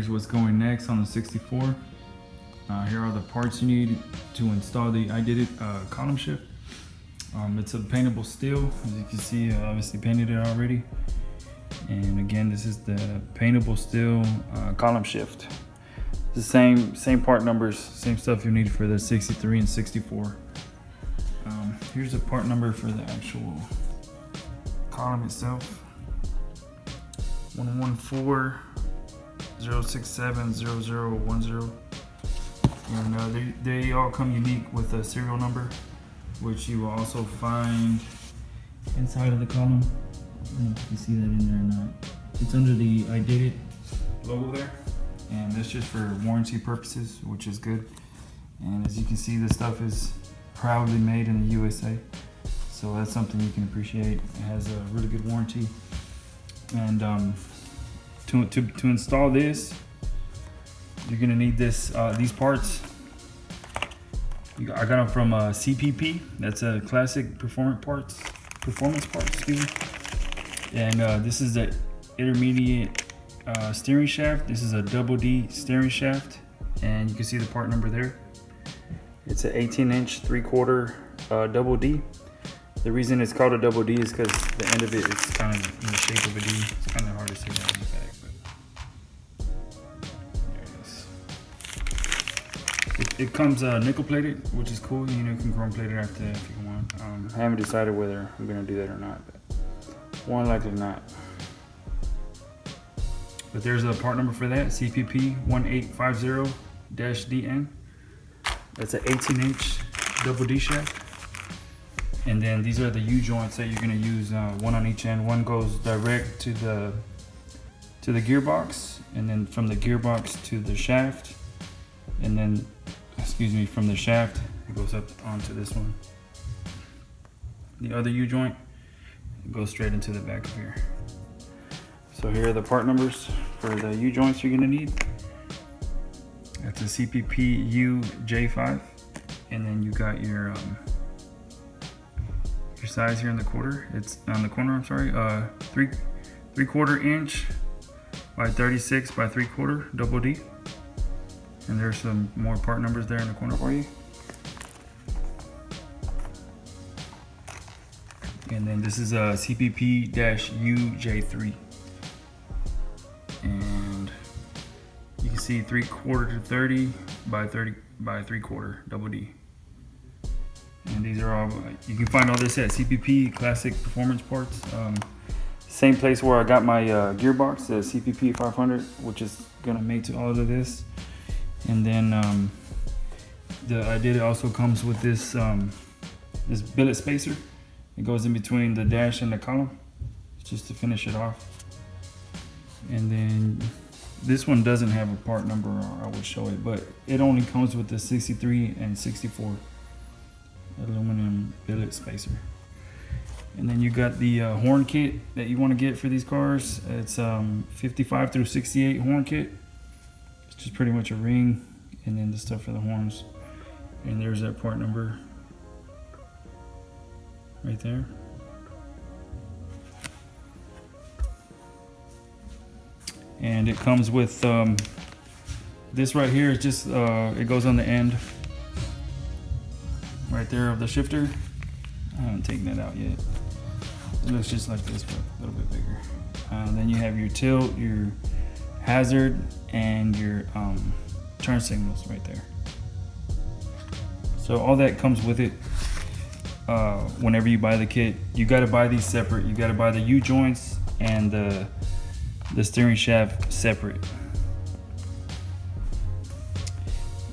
here's what's going next on the 64. Here are the parts you need to install the ididit column shift. It's a paintable steel, as you can see. I obviously painted it already. And again, this is the paintable steel column shift. The same part numbers, same stuff you need for the 63 and 64. Here's the part number for the actual column itself. 114-067-0010. And they all come unique with a serial number, which you will also find inside of the column. I don't know if you can see that in there or not. It's under the ididit logo there, and that's just for warranty purposes, which is good. And as you can see, this stuff is proudly made in the USA, so that's something you can appreciate. It has a really good warranty. And to install this, you're gonna need these parts. I got them from CPP. That's a classic performance parts. Excuse me. And this is the intermediate steering shaft. This is a double D steering shaft, and you can see the part number there. It's an 18-inch 3/4 double D. The reason it's called a double D is because the end of it is kind of in the shape of a D. It's kind of hard to see that in the back, but there it is. It comes nickel plated, which is cool. You know, you can chrome plate it after that if you want. I haven't decided whether I'm gonna do that or not, but more likely not. But there's a part number for that, CPP 1850-DN. That's an 18-inch double D shaft. And then these are the U-joints that you're gonna use, one on each end. One goes direct to the gearbox, and then from the gearbox to the shaft, and then, from the shaft, it goes up onto this one. The other U-joint goes straight into the back of here. So here are the part numbers for the U-joints you're gonna need. That's a CPP UJ5, and then you got your size here in the quarter. It's on the corner. I'm sorry. 3/4 inch by 36 by 3/4 double D. And there's some more part numbers there in the corner for you. And then this is a CPP-UJ3. And you can see 3/4 to 30 by 30 by 3/4 double D. And these are all, you can find all this at CPP Classic Performance Parts. Same place where I got my gearbox, the CPP 500, which is gonna mate to all of this. And then the ididit also comes with this this billet spacer. It goes in between the dash and the column, just to finish it off. And then this one doesn't have a part number, or I would show it, but it only comes with the 63 and 64 aluminum billet spacer. And then you got the horn kit that you want to get for these cars. It's 55 through 68 horn kit. It's just pretty much a ring, and then the stuff for the horns. And there's that part number right there. And it comes with this right here. Is just it goes on the end right there of the shifter. I haven't taken that out yet. It looks just like this, but a little bit bigger. Then you have your tilt, your hazard, and your turn signals right there. So all that comes with it. Whenever you buy the kit, you got to buy these separate. You got to buy the U-joints and the steering shaft separate.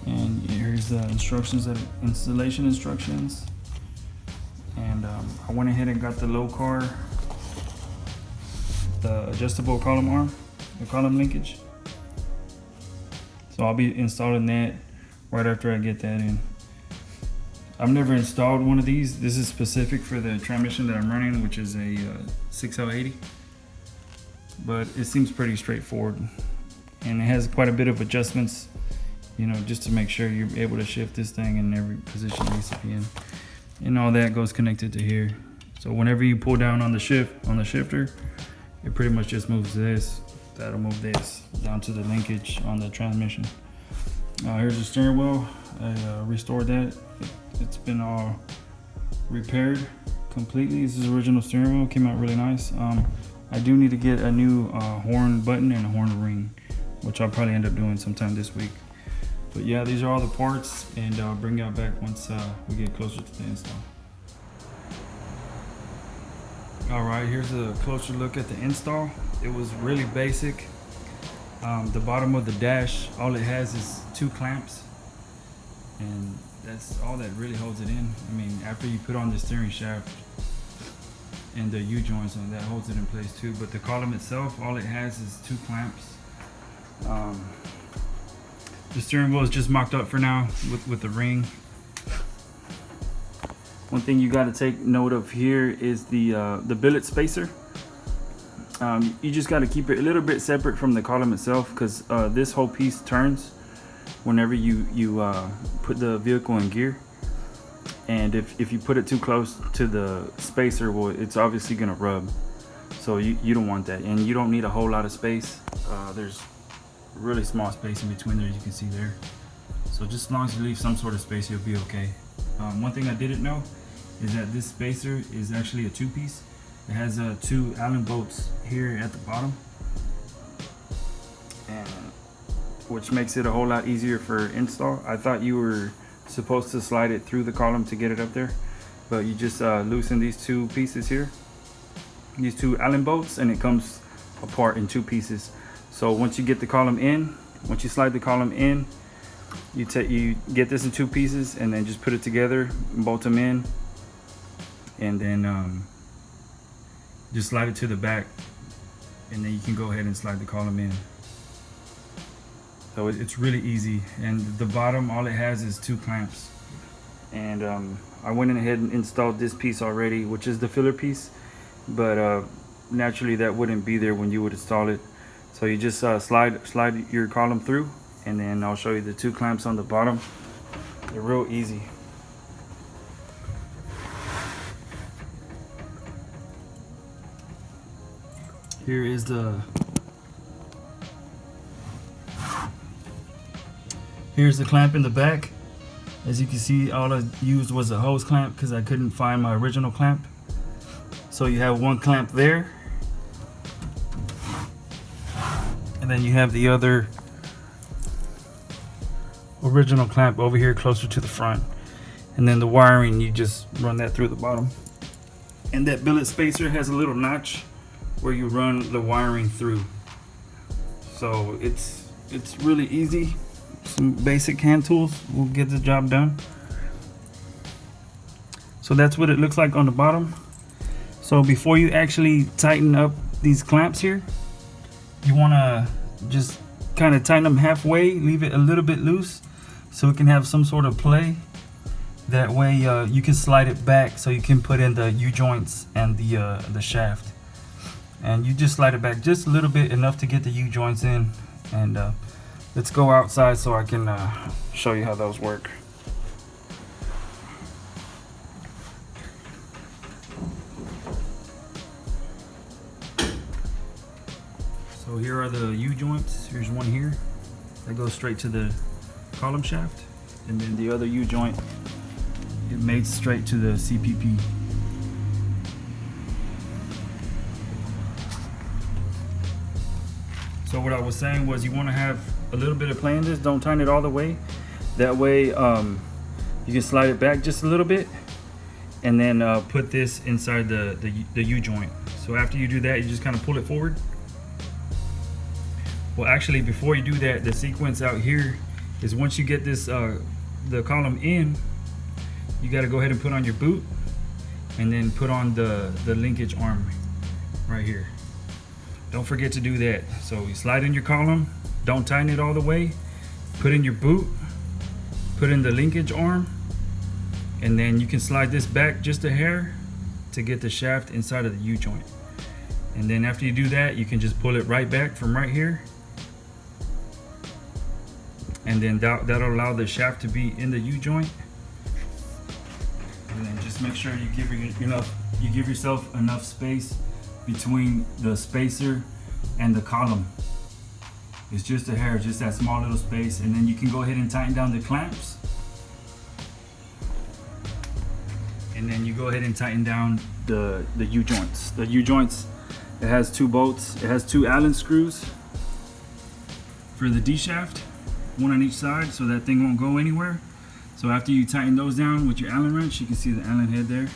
And here's the instructions, installation instructions. And I went ahead and got the low car, the adjustable column arm, the column linkage. So I'll be installing that right after I get that in. I've never installed one of these. This is specific for the transmission that I'm running, which is a 6L80. But it seems pretty straightforward. And it has quite a bit of adjustments, you know, just to make sure you're able to shift this thing in every position it needs to be in. And all that goes connected to here. So whenever you pull down on the shifter, it pretty much just moves this That'll move this down to the linkage on the transmission. Here's the steering wheel. I restored that. It's been all repaired completely. This is original steering wheel. Came out really nice. I do need to get a new horn button and a horn ring, which I'll probably end up doing sometime this week. But yeah, these are all the parts, and I'll bring y'all back once we get closer to the install. All right, here's a closer look at the install. It was really basic. The bottom of the dash, all it has is 2 clamps, and that's all that really holds it in. I mean, after you put on the steering shaft and the U-joints on that holds it in place too, but the column itself, all it has is 2 clamps. The steering wheel is just mocked up for now with the ring. One thing you got to take note of here is the billet spacer. You just got to keep it a little bit separate from the column itself, because this whole piece turns whenever you put the vehicle in gear. And if you put it too close to the spacer, well, it's obviously gonna rub. So you don't want that, and you don't need a whole lot of space. There's really small space in between there, as you can see there. So just as long as you leave some sort of space, you'll be okay. One thing I didn't know is that this spacer is actually a 2-piece. It has 2 Allen bolts here at the bottom, and which makes it a whole lot easier for install. I thought you were supposed to slide it through the column to get it up there, but you just loosen these 2 pieces here, these 2 Allen bolts, and it comes apart in 2 pieces. So once you get the column in, once you slide the column in, you get this in 2 pieces, and then just put it together, bolt them in, and then just slide it to the back, and then you can go ahead and slide the column in. So it's really easy. And the bottom, all it has is 2 clamps. And I went in ahead and installed this piece already, which is the filler piece, but naturally that wouldn't be there when you would install it. So you just slide your column through, and then I'll show you the 2 clamps on the bottom. They're real easy. Here is here's the clamp in the back. As you can see, all I used was a hose clamp because I couldn't find my original clamp. So you have 1 clamp there, and then you have the other original clamp over here closer to the front. And then the wiring, you just run that through the bottom. And that billet spacer has a little notch where you run the wiring through. So it's really easy. Some basic hand tools will get the job done. So that's what it looks like on the bottom. So before you actually tighten up these clamps here, you want to just kind of tighten them halfway, leave it a little bit loose so it can have some sort of play. That way you can slide it back so you can put in the U-joints and the shaft. And you just slide it back just a little bit, enough to get the U-joints in. And let's go outside so I can show you how those work. So here are the U-joints. Here's one here that goes straight to the column shaft, and then the other U-joint, it mates straight to the CPP. So what I was saying was, you want to have a little bit of play in this. Don't tighten it all the way. That way you can slide it back just a little bit, and then put this inside the U-joint. So after you do that, you just kind of pull it forward. Well, actually, before you do that, the sequence out here is, once you get this the column in, you got to go ahead and put on your boot, and then put on the linkage arm right here. Don't forget to do that. So you slide in your column, don't tighten it all the way, put in your boot, put in the linkage arm, and then you can slide this back just a hair to get the shaft inside of the U-joint. And then after you do that, you can just pull it right back from right here, and then that'll allow the shaft to be in the U-joint. And then just make sure you give yourself enough space between the spacer and the column. It's just a hair, just that small little space, and then you can go ahead and tighten down the clamps. And then you go ahead and tighten down the U-joints. The U-joints, it has 2 bolts. It has 2 Allen screws for the D shaft, 1 on each side, so that thing won't go anywhere. So after you tighten those down with your Allen wrench, you can see the Allen head there.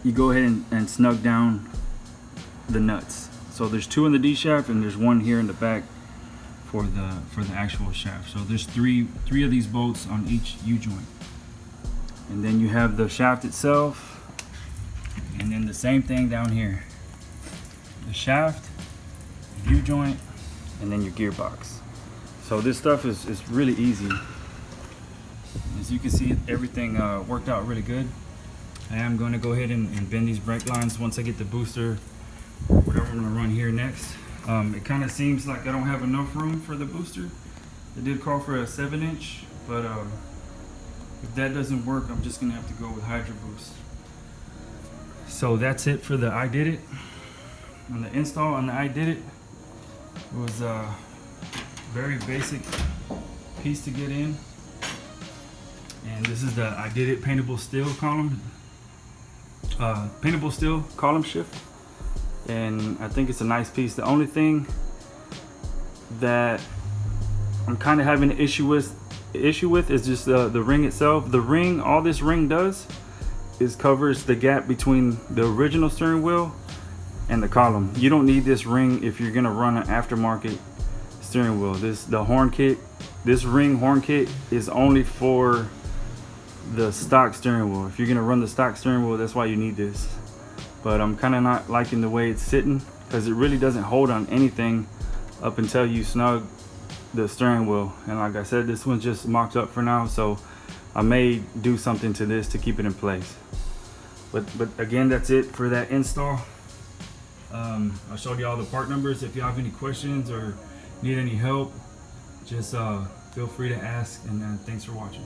You go ahead and snug down the nuts. So there's 2 in the D shaft and there's 1 here in the back for the actual shaft. So there's three of these bolts on each U-joint. And then you have the shaft itself, and then the same thing down here. The shaft, U-joint, and then your gearbox. So this stuff is really easy. As you can see, everything worked out really good. I am going to go ahead and bend these brake lines once I get the booster, or whatever I'm going to run here next. It kind of seems like I don't have enough room for the booster. It did call for a 7-inch, but if that doesn't work, I'm just gonna have to go with Hydro Boost. So that's it for the ididit. On the install on the ididit, it was a very basic piece to get in. And this is the ididit paintable steel column. Paintable steel column shift. And I think it's a nice piece. The only thing that I'm kind of having an issue with is just the ring itself. The ring, all this ring does is covers the gap between the original steering wheel and the column. You don't need this ring if you're gonna run an aftermarket steering wheel. This ring horn kit is only for the stock steering wheel. If you're gonna run the stock steering wheel, that's why you need this. But I'm kind of not liking the way it's sitting, because it really doesn't hold on anything up until you snug the steering wheel. And like I said, this one's just mocked up for now, so I may do something to this to keep it in place. But again, that's it for that install. I showed you all the part numbers. If you have any questions or need any help, just feel free to ask, and thanks for watching.